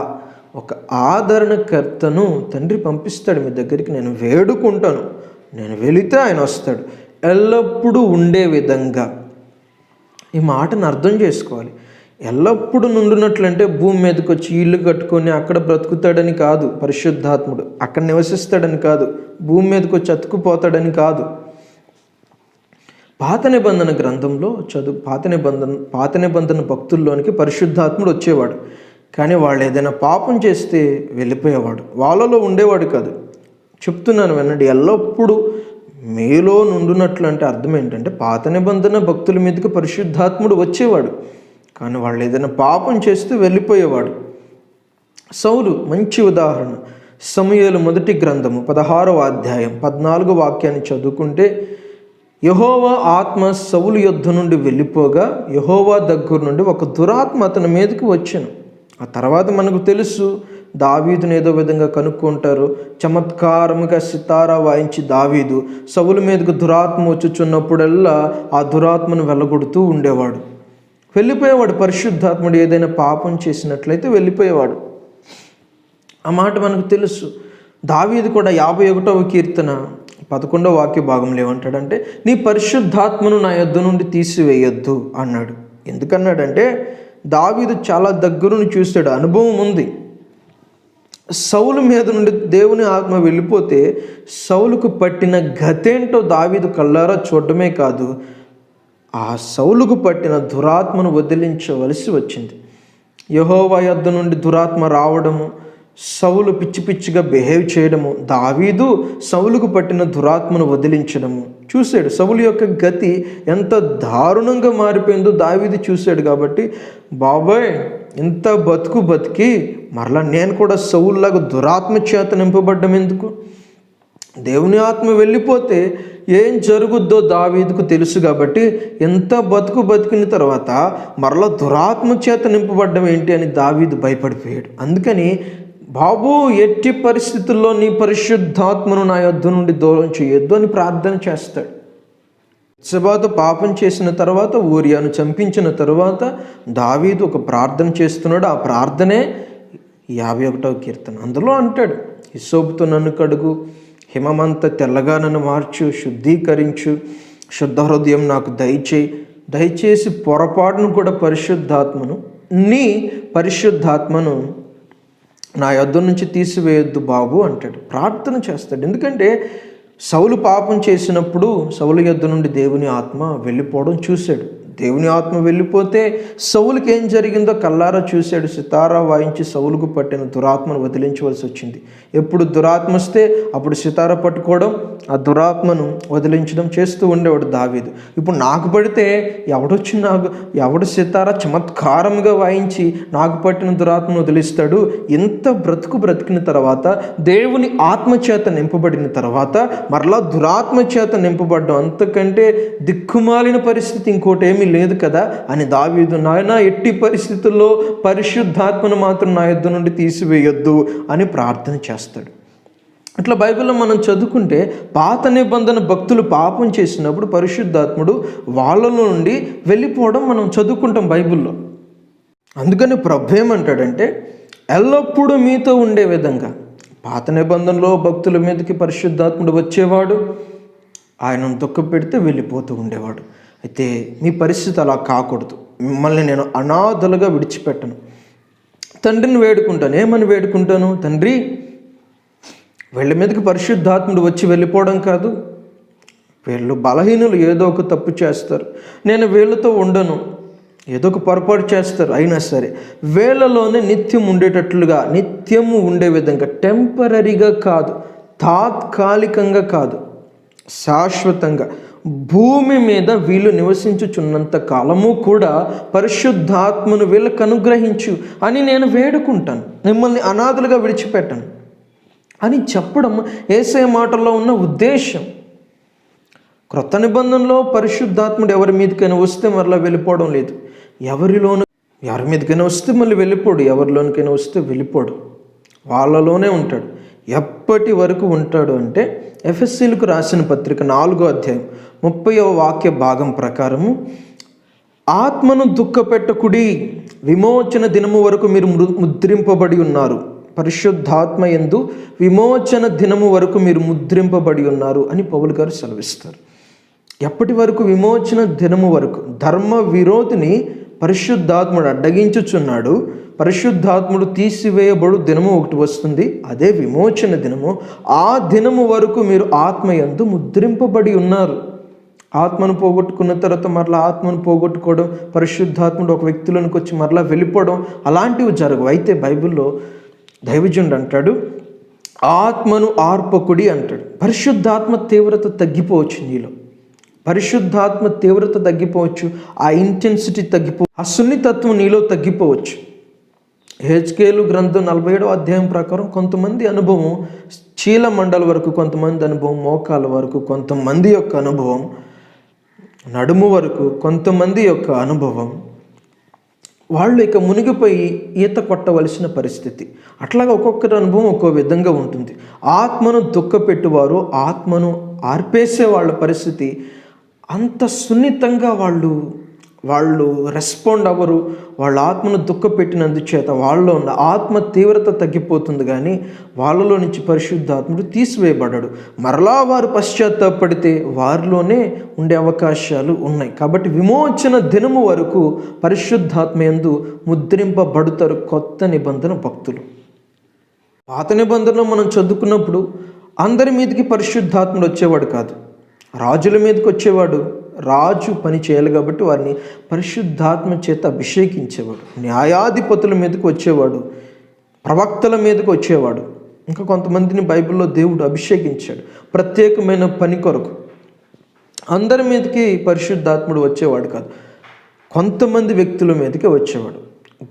ఒక ఆదరణకర్తను తండ్రి పంపిస్తాడు మీ దగ్గరికి. నేను వేడుకుంటాను, నేను వెళితే ఆయన వస్తాడు. ఎల్లప్పుడూ ఉండే విధంగా. ఈ మాటను అర్థం చేసుకోవాలి. ఎల్లప్పుడూ నుండినట్లంటే భూమి మీదకి వచ్చి ఇల్లు కట్టుకొని అక్కడ బ్రతుకుతాడని కాదు. పరిశుద్ధాత్ముడు అక్కడ నివసిస్తాడని కాదు. భూమి మీదకి వచ్చి అతుకుపోతాడని కాదు. పాత నిబంధన గ్రంథంలో పాత నిబంధన భక్తుల్లోనికి పరిశుద్ధాత్ముడు వచ్చేవాడు. కానీ వాళ్ళు ఏదైనా పాపం చేస్తే వెళ్ళిపోయేవాడు, వాళ్ళలో ఉండేవాడు కాదు. చెప్తున్నాను వినండి, ఎల్లప్పుడూ మీలో నుండునట్లు అంటే అర్థం ఏంటంటే, పాత నిబంధన భక్తుల మీదకి పరిశుద్ధాత్ముడు వచ్చేవాడు, కానీ వాళ్ళు ఏదైనా పాపం చేస్తే వెళ్ళిపోయేవాడు. సౌలు మంచి ఉదాహరణ. సమూయేలు మొదటి గ్రంథము 16వ అధ్యాయం 14వ వాక్యాన్ని చదువుకుంటే, యెహోవా ఆత్మ సౌలు యుద్ధ నుండి వెళ్ళిపోగా యెహోవా దగ్గర నుండి ఒక దురాత్మ అతని మీదకి వచ్చాను. ఆ తర్వాత మనకు తెలుసు, దావీదును ఏదో విధంగా కనుక్కుంటారు. చమత్కారముగా సితారా వాయించి దావీదు సౌలు మీదకు దురాత్మ వచ్చుచున్నప్పుడల్లా ఆ దురాత్మను వెళ్ళగొడుతూ ఉండేవాడు. వెళ్ళిపోయేవాడు. పరిశుద్ధాత్ముడు ఏదైనా పాపం చేసినట్లయితే వెళ్ళిపోయేవాడు. ఆ మాట మనకు తెలుసు. దావీదు కూడా 51వ కీర్తన 11వ వాక్య భాగంలో ఏమంటాడంటే, నీ పరిశుద్ధాత్మను నా యొద్ద నుండి తీసివేయొద్దు అన్నాడు. ఎందుకన్నాడంటే దావీదు చాలా దగ్గరుని చూశాడు, అనుభవం ఉంది. సౌలు మీద నుండి దేవుని ఆత్మ వెళ్ళిపోతే సౌలుకు పట్టిన గతేంటో దావీదు కళ్ళారా చూడటమే కాదు, ఆ సౌలుకు పట్టిన దురాత్మను వదిలించవలసి వచ్చింది. యెహోవా యొద్ద నుండి దురాత్మ రావడము, సౌలు పిచ్చి పిచ్చిగా బిహేవ్ చేయడము, దావీదు సౌలుకు పట్టిన దురాత్మను వదిలించడము చూశాడు. సౌలు యొక్క గతి ఎంత దారుణంగా మారిపోయిందో దావీదు చూశాడు. కాబట్టి బాబాయ్, ఇంత బతికి మరలా నేను కూడా సౌలులాగా దురాత్మ చేత నింపబడ్డం ఎందుకు? దేవుని ఆత్మ వెళ్ళిపోతే ఏం జరుగుద్దో దావీదుకు తెలుసు. కాబట్టి ఎంత బతికిన తర్వాత మరలా దురాత్మ చేత నింపబడ్డం ఏంటి అని దావీదు భయపడిపోయాడు. అందుకని బాబు, ఎట్టి పరిస్థితుల్లో నీ పరిశుద్ధాత్మను నా యొద్ద నుండి దూరం చేయొద్దు అని ప్రార్థన చేస్తాడు. బత్షెబతో పాపం చేసిన తర్వాత, ఊరియాను చంపించిన తర్వాత దావీదు ఒక ప్రార్థన చేస్తున్నాడు. ఆ ప్రార్థనే 51వ కీర్తన. అందులో అంటాడు, హిస్సోపుతో నన్ను కడుగు, హిమమంతా తెల్లగా నన్ను మార్చు, శుద్ధీకరించు, శుద్ధ హృదయం నాకు దయచేసి పొరపాటును కూడా నీ పరిశుద్ధాత్మను నా యొద్ద నుంచి తీసివేయొద్దు బాబు అంటాడు. ప్రార్థన చేస్తాడు. ఎందుకంటే సౌలు పాపం చేసినప్పుడు సౌలు యొద్ద నుండి దేవుని ఆత్మ వెళ్ళిపోవడం చూశాడు. దేవుని ఆత్మ వెళ్ళిపోతే సౌలుకి ఏం జరిగిందో కల్లారా చూశాడు. సితారా వాయించి సౌలుకు పట్టిన దురాత్మను వదిలించవలసి వచ్చింది. ఎప్పుడు దురాత్మ వస్తే అప్పుడు సితారా పట్టుకోవడం, ఆ దురాత్మను వదిలించడం చేస్తూ ఉండేవాడు దావీదు. ఇప్పుడు నాకు పడితే ఎవడు సితారా చమత్కారంగా వాయించి నాకు పట్టిన దురాత్మను వదిలిస్తాడు? ఎంత బ్రతికిన తర్వాత, దేవుని ఆత్మ చేత నింపబడిన తర్వాత మరలా దురాత్మ చేత నింపబడ్డం, అంతకంటే దిక్కుమాలిన పరిస్థితి ఇంకోటి ఏమీ లేదు కదా అని దావీదు, నాయన ఎట్టి పరిస్థితుల్లో పరిశుద్ధాత్మను మాత్రం నా యొద్ద నుండి తీసివేయొద్దు అని ప్రార్థన చేస్తాడు. అట్లా బైబిల్లో మనం చదువుకుంటే పాత నిబంధన భక్తులు పాపం చేసినప్పుడు పరిశుద్ధాత్ముడు వాళ్ళలో నుండి వెళ్ళిపోవడం మనం చదువుకుంటాం బైబిల్లో. అందుకని ప్రభు ఏమంటాడంటే, ఎల్లప్పుడూ మీతో ఉండే విధంగా. పాత నిబంధనలో భక్తుల మీదకి పరిశుద్ధాత్ముడు వచ్చేవాడు, ఆయనను దుఃఖపెడితే వెళ్ళిపోతూ ఉండేవాడు. అయితే మీ పరిస్థితి అలా కాకూడదు. మిమ్మల్ని నేను అనాథలుగా విడిచిపెట్టను. తండ్రిని వేడుకుంటాను. ఏమని వేడుకుంటాను? తండ్రి, వీళ్ళ మీదకి పరిశుద్ధాత్ముడు వచ్చి వెళ్ళిపోవడం కాదు, వీళ్ళు బలహీనులు, ఏదో ఒక తప్పు చేస్తారు, నేను వీళ్ళతో ఉండను, ఏదో ఒక పొరపాటు చేస్తారు, అయినా సరే వీళ్ళలోనే నిత్యము ఉండే విధంగా, టెంపరీగా కాదు, తాత్కాలికంగా కాదు, శాశ్వతంగా భూమి మీద వీళ్ళు నివసించుచున్నంత కాలము కూడా పరిశుద్ధాత్మను వీళ్ళకు అనుగ్రహించు అని నేను వేడుకుంటాను, మిమ్మల్ని అనాథలుగా విడిచిపెట్టను అని చెప్పడం యేసయ్య మాటల్లో ఉన్న ఉద్దేశం. క్రొత్త నిబంధనలో పరిశుద్ధాత్ముడు ఎవరి మీదకైనా వస్తే మరలా వెళ్ళిపోవడం లేదు. ఎవరి మీదకైనా వస్తే మళ్ళీ వెళ్ళిపోడు, ఎవరిలోనికైనా వస్తే వెళ్ళిపోడు, వాళ్ళలోనే ఉంటాడు. ఎప్పటి వరకు ఉంటాడు అంటే, ఎఫెసీయులకు రాసిన పత్రిక 4వ అధ్యాయం 30వ వాక్య భాగం ప్రకారము, ఆత్మను దుఃఖపెట్టకుడి, విమోచన దినము వరకు మీరు ముద్రింపబడి ఉన్నారు, పరిశుద్ధాత్మ యందు విమోచన దినము వరకు మీరు ముద్రింపబడి ఉన్నారు అని పౌలు గారు సెలవిస్తారు. ఎప్పటి వరకు? విమోచన దినము వరకు. ధర్మ విరోధిని పరిశుద్ధాత్ముడు అడ్డగించుచున్నాడు. పరిశుద్ధాత్ముడు తీసివేయబడు దినము ఒకటి వస్తుంది, అదే విమోచన దినము. ఆ దినము వరకు మీరు ఆత్మయందు ముద్రింపబడి ఉన్నారు. ఆత్మను పోగొట్టుకున్న తర్వాత మరలా ఆత్మను పోగొట్టుకోవడం, పరిశుద్ధాత్ముడు ఒక వ్యక్తిలోనికి వచ్చి మరలా వెళ్ళిపోవడం, అలాంటివి జరగవు. అయితే బైబిల్లో దైవజనుడు అంటాడు, ఆత్మను ఆర్పకుడి అంటాడు. పరిశుద్ధాత్మ తీవ్రత తగ్గిపోవచ్చు నీలో, పరిశుద్ధాత్మ తీవ్రత తగ్గిపోవచ్చు, ఆ ఇంటెన్సిటీ ఆ సున్నితత్వం నీలో తగ్గిపోవచ్చు. హెజ్కేలు గ్రంథం 47వ అధ్యాయం ప్రకారం కొంతమంది అనుభవం చీల మండల వరకు, కొంతమంది అనుభవం మోకాల వరకు, కొంతమంది యొక్క అనుభవం నడుము వరకు, కొంతమంది యొక్క అనుభవం వాళ్ళు ఇక మునిగిపోయి ఈత కొట్టవలసిన పరిస్థితి. అట్లాగా ఒక్కొక్కరి అనుభవం ఒక్కో విధంగా ఉంటుంది. ఆత్మను దుఃఖపెట్టువారు, ఆత్మను ఆర్పేసే వాళ్ళ పరిస్థితి అంత సున్నితంగా వాళ్ళు రెస్పాండ్ అవ్వరు. వాళ్ళ ఆత్మను దుఃఖపెట్టినందుచేత వాళ్ళలో ఉన్న ఆత్మ తీవ్రత తగ్గిపోతుంది, కానీ వాళ్ళలో నుంచి పరిశుద్ధాత్ముడు తీసివేయబడ్డాడు. మరలా వారు పశ్చాత్తాపడితే వారిలోనే ఉండే అవకాశాలు ఉన్నాయి. కాబట్టి విమోచన దినము వరకు పరిశుద్ధాత్మ యందు ముద్రింపబడుతారు కొత్త నిబంధన భక్తులు. పాత నిబంధనలో మనం చదువుకున్నప్పుడు అందరి మీదకి పరిశుద్ధాత్ముడు వచ్చేవాడు కాదు. రాజుల మీదకి వచ్చేవాడు, రాజు పని చేయాలి కాబట్టి వారిని పరిశుద్ధాత్మ చేత అభిషేకించేవాడు. న్యాయాధిపతుల మీదకి వచ్చేవాడు, ప్రవక్తల మీదకి వచ్చేవాడు. ఇంకా కొంతమందిని బైబిల్లో దేవుడు అభిషేకించాడు ప్రత్యేకమైన పని కొరకు. అందరి మీదకి పరిశుద్ధాత్ముడు వచ్చేవాడు కాదు, కొంతమంది వ్యక్తుల మీదకి వచ్చేవాడు.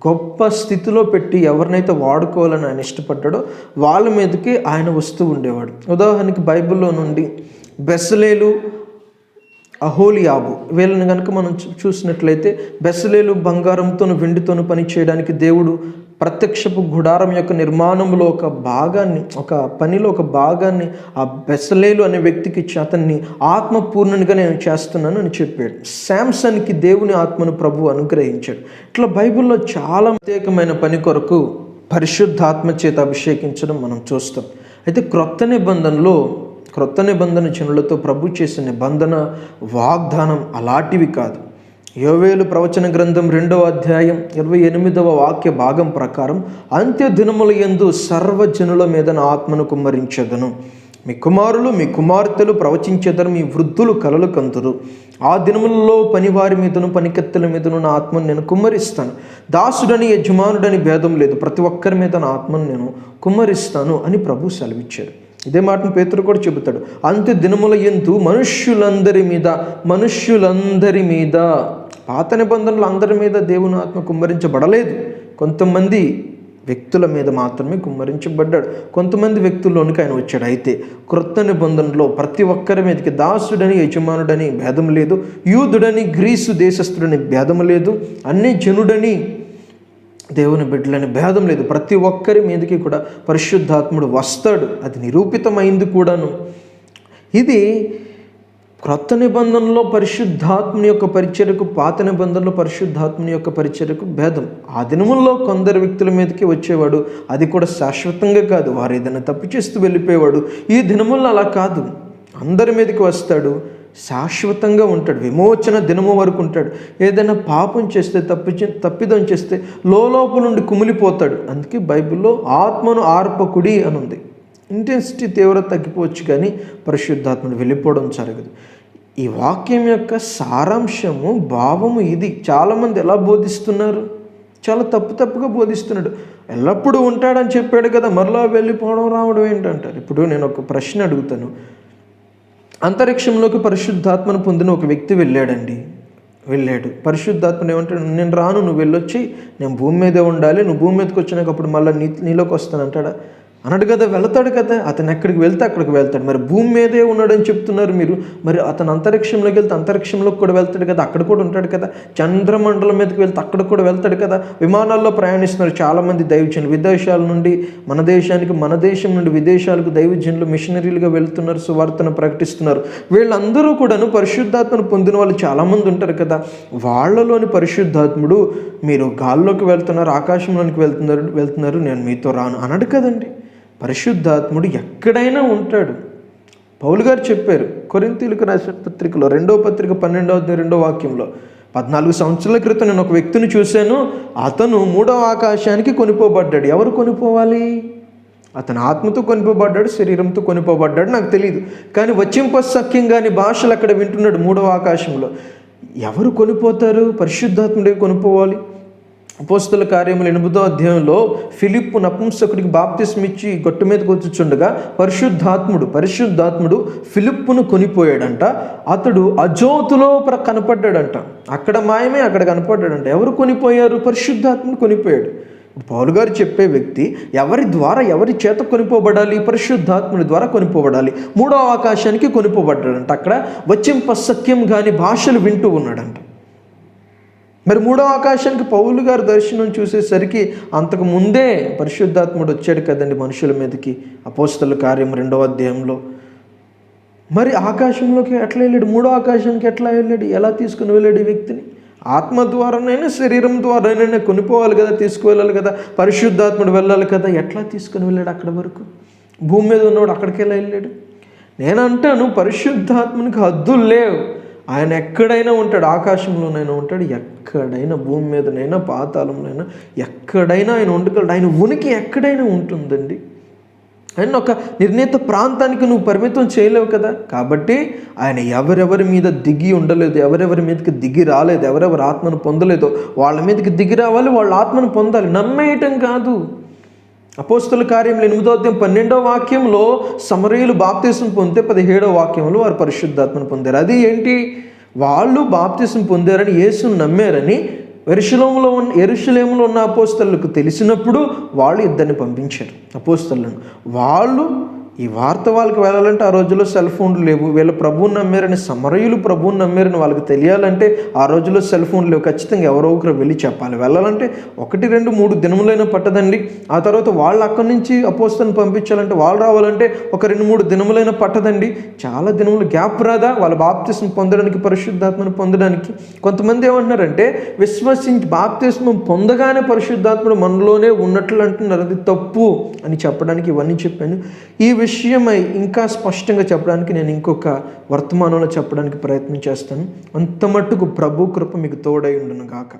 గొప్ప స్థితిలో పెట్టి ఎవరినైతే వాడుకోవాలని ఆయన ఇష్టపడ్డాడో వాళ్ళ మీదకి ఆయన వస్తూ ఉండేవాడు. ఉదాహరణకి బైబిల్లో నుండి బెసలేలు, అహోలియాబు వీళ్ళని కనుక మనం చూసినట్లయితే, బెసలేలు బంగారంతోను వెండితోను పని చేయడానికి దేవుడు ప్రత్యక్షపు గుడారం యొక్క నిర్మాణంలో ఒక భాగాన్ని, ఒక పనిలో ఒక భాగాన్ని ఆ బెసలేలు అనే వ్యక్తికి ఇచ్చి అతన్ని ఆత్మపూర్ణునిగా నేను చేస్తున్నాను అని చెప్పాడు. శాంసన్కి దేవుని ఆత్మను ప్రభు అనుగ్రహించాడు. ఇట్లా బైబిల్లో చాలా ప్రత్యేకమైన పని కొరకు పరిశుద్ధాత్మ చేత అభిషేకించడం మనం చూస్తాం. అయితే క్రొత్త నిబంధన జనులతో ప్రభు చేసిన నిబంధన వాగ్దానం అలాంటివి కాదు. యోవేలు ప్రవచన గ్రంథం 2వ అధ్యాయం 28వ వాక్య భాగం ప్రకారం, అంత్య దినముల యందు సర్వజనుల మీద నా ఆత్మను కుమ్మరించెదను, మీ కుమారులు మీ కుమార్తెలు ప్రవచించెదరు, మీ వృద్ధులు కలలు కంతురు. ఆ దినములలో పనివారి మీదను పనికెత్తెల మీదను నా ఆత్మను నేను కుమ్మరిస్తాను. దాసుడని యజమానుడని భేదం లేదు, ప్రతి ఒక్కరి మీద నా ఆత్మను నేను కుమ్మరిస్తాను అని ప్రభు సెలవిచ్చాడు. ఇదే మాటను పేతురు కూడా చెబుతాడు. అంత్య దినముల యందు మనుష్యులందరి మీద, పాత నిబంధనలు అందరి మీద దేవుని ఆత్మ కుమ్మరించబడలేదు, కొంతమంది వ్యక్తుల మీద మాత్రమే కుమ్మరించబడ్డాడు. కొంతమంది వ్యక్తుల్లోనికి ఆయన వచ్చాడు. అయితే క్రొత్త నిబంధనలో ప్రతి ఒక్కరి మీదకి దాసుడని యజమానుడని భేదం లేదు, యూదుడని గ్రీసు దేశస్థుడని భేదం లేదు, అన్ని జనుడని దేవుని బిడ్డలని భేదం లేదు. ప్రతి ఒక్కరి మీదకి కూడా పరిశుద్ధాత్ముడు వస్తాడు. అది నిరూపితమైంది కూడాను. ఇది క్రొత్త నిబంధనలో పరిశుద్ధాత్మని యొక్క పరిచర్యకు, పాత నిబంధనలో పరిశుద్ధాత్మని యొక్క పరిచర్యకు భేదం. ఆ దినముల్లో కొందరు వ్యక్తుల మీదకి వచ్చేవాడు, అది కూడా శాశ్వతంగా కాదు, వారు ఏదైనా తప్పు చేస్తూ వెళ్ళిపోయేవాడు. ఈ దినముల్లో అలా కాదు, అందరి మీదకి వస్తాడు, శాశ్వతంగా ఉంటాడు, విమోచన దినము వరకు ఉంటాడు. ఏదైనా పాపం చేస్తే, తప్పిదం చేస్తే లోపల నుండి కుమిలిపోతాడు. అందుకే బైబిల్లో ఆత్మను ఆర్పకుడి అని ఉంది. ఇంటెన్సిటీ తీవ్రత తగ్గిపోవచ్చు, కానీ పరిశుద్ధాత్మను వెళ్ళిపోవడం జరగదు. ఈ వాక్యం యొక్క సారాంశము, భావము ఇది. చాలామంది ఎలా బోధిస్తున్నారు, చాలా తప్పుగా బోధిస్తున్నాడు. ఎల్లప్పుడూ ఉంటాడని చెప్పాడు కదా, మరలా వెళ్ళిపోవడం రావడం ఏంటంటారు. ఇప్పుడు నేను ఒక ప్రశ్న అడుగుతాను. అంతరిక్షంలోకి పరిశుద్ధాత్మను పొందిన ఒక వ్యక్తి వెళ్ళాడు. పరిశుద్ధాత్మను ఏమంటాడు, నేను రాను, నువ్వు వెళ్ళొచ్చి నేను భూమి మీదే ఉండాలి, నువ్వు భూమి మీదకి వచ్చినాక అప్పుడు మళ్ళీ నీలోకి వస్తానంటాడా? అన్నాడు కదా, వెళ్తాడు కదా. అతను ఎక్కడికి వెళ్తే అక్కడికి వెళ్తాడు. మరి భూమి మీదే ఉన్నాడని చెప్తున్నారు మీరు, మరి అతను అంతరిక్షంలోకి వెళ్తే అంతరిక్షంలోకి కూడా వెళ్తాడు కదా, అక్కడ కూడా ఉంటాడు కదా. చంద్రమండలం మీదకి వెళ్తే అక్కడ కూడా వెళ్తాడు కదా. విమానాల్లో ప్రయాణిస్తున్నారు చాలామంది దైవజనులు, విదేశాల నుండి మన దేశానికి, మన దేశం నుండి విదేశాలకు దైవజనులు మిషనరీలుగా వెళ్తున్నారు, సువార్తను ప్రకటిస్తున్నారు. వీళ్ళందరూ కూడాను పరిశుద్ధాత్మను పొందిన వాళ్ళు చాలామంది ఉంటారు కదా. వాళ్ళలోని పరిశుద్ధాత్ముడు, మీరు గాల్లోకి వెళ్తున్నారు, ఆకాశంలోనికి వెళ్తున్నారు, నేను మీతో రాను అన్నాడు కదండి. పరిశుద్ధాత్ముడు ఎక్కడైనా ఉంటాడు. పౌలు గారు చెప్పారు కొరింథీయులకు రాసిన పత్రికలో 2వ పత్రిక 12వ అధ్యాయం 2వ వాక్యంలో, 14 సంవత్సరాల క్రితం నేను ఒక వ్యక్తిని చూశాను, అతను 3వ ఆకాశానికి కొనిపోబడ్డాడు. ఎవరు కొనిపోవాలి? అతను ఆత్మతో కొనిపోబడ్డాడు, శరీరంతో కొనిపోబడ్డాడు, నాకు తెలియదు. కానీ వచ్చింపసఖ్యం కానీ భాషలు అక్కడ వింటున్నాడు 3వ ఆకాశంలో. ఎవరు కొనిపోతారు? పరిశుద్ధాత్ముడే కొనిపోవాలి. అపోస్తల కార్యములు 8వ అధ్యాయంలో ఫిలిప్పు నపుంసకుడికి బాప్తిస్మ ఇచ్చి గొట్టు మీద కూర్చుండగా పరిశుద్ధాత్ముడు ఫిలిప్పును కొనిపోయాడంట. అతడు అజోతులో కనపడ్డాడంట. అక్కడ మాయమే, అక్కడ కనపడ్డాడంట. ఎవరు కొనిపోయారు? పరిశుద్ధాత్ముడు కొనిపోయాడు. పౌలు గారు చెప్పే వ్యక్తి ఎవరి చేత కొనిపోబడాలి? పరిశుద్ధాత్ముడి ద్వారా కొనిపోబడాలి. 3వ ఆకాశానికి కొనిపోబడ్డాడంట. అక్కడ వచ్చింపసఖ్యం కానీ భాషలు వింటూ ఉన్నాడంట. మరి 3వ ఆకాశానికి పౌలు గారు దర్శనం చూసేసరికి అంతకు ముందే పరిశుద్ధాత్ముడు వచ్చాడు కదండి మనుషుల మీదకి, అపోస్తల కార్యం 2వ అధ్యాయంలో. మరి ఆకాశంలోకి ఎట్లా వెళ్ళాడు? 3వ ఆకాశానికి ఎట్లా వెళ్ళాడు? ఎలా తీసుకుని వెళ్ళాడు ఈ వ్యక్తిని? ఆత్మ ద్వారానైనా శరీరం ద్వారానైనా కొనిపోవాలి కదా, తీసుకువెళ్ళాలి కదా, పరిశుద్ధాత్ముడు వెళ్ళాలి కదా. ఎట్లా తీసుకుని వెళ్ళాడు అక్కడ వరకు? భూమి మీద ఉన్నవాడు అక్కడికి ఎలా వెళ్ళాడు? నేను అంటాను, పరిశుద్ధాత్మనికి హద్దులు లేవు. ఆయన ఎక్కడైనా ఉంటాడు, ఆకాశంలోనైనా ఉంటాడు, ఎక్కడైనా భూమి మీదనైనా పాతాళంలోనైనా ఎక్కడైనా ఆయన ఉండగలడు. ఆయన ఉనికి ఎక్కడైనా ఉంటుందండి. ఆయన ఒక నిర్ణీత ప్రాంతానికి నువ్వు పరిమితం చేయలేవు కదా. కాబట్టి ఆయన ఎవరెవరి మీద దిగి ఉండలేదు, ఎవరెవరి మీదకి దిగి రాలేదు, ఎవరెవరు ఆత్మను పొందలేదో వాళ్ళ మీదకి దిగి రావాలి, వాళ్ళ ఆత్మను పొందాలి, నమ్మేయటం కాదు. అపోస్తలుల కార్యములు 8వ వాక్యంలో సమరయులు బాప్తిసం పొందితే 17వ వాక్యంలో వారు పరిశుద్ధాత్మను పొందారు. అది ఏంటి? వాళ్ళు బాప్తిసం పొందారని, యేసును నమ్మారని యెరూషలేములో ఉన్న అపోస్తలులకు తెలిసినప్పుడు వాళ్ళు ఇద్దరిని పంపించారు అపోస్తలులను. వాళ్ళు ఈ వార్త వాళ్ళకి వెళ్ళాలంటే ఆ రోజుల్లో సెల్ ఫోన్లు లేవు. వీళ్ళు ప్రభువుని నమ్మారని, సమరయులు ప్రభువుని నమ్మారని వాళ్ళకి తెలియాలంటే ఆ రోజుల్లో సెల్ ఫోన్లు లేవు. ఖచ్చితంగా ఎవరో ఒకరు వెళ్ళి చెప్పాలి. వెళ్ళాలంటే 1, 2, 3 దినములైనా పట్టదండి. ఆ తర్వాత వాళ్ళు అక్కడి నుంచి అపోస్తలుని పంపించాలంటే, వాళ్ళు రావాలంటే ఒక 2, 3 దినములైనా పట్టదండి. చాలా దినములు గ్యాప్ రాదా వాళ్ళ బాప్తిస్మం పొందడానికి, పరిశుద్ధాత్మను పొందడానికి? కొంతమంది ఏమంటున్నారంటే, విశ్వసించి బాప్తిస్మం పొందగానే పరిశుద్ధాత్ముడు మనలోనే ఉన్నట్లు అంటున్నారు. అది తప్పు అని చెప్పడానికి ఇవన్నీ చెప్పాను. ఈ విషయమై ఇంకా స్పష్టంగా చెప్పడానికి నేను ఇంకొక వర్తమానంలో చెప్పడానికి ప్రయత్నం చేస్తాను. అంత మట్టుకు ప్రభు కృప మీకు తోడై ఉండును గాక.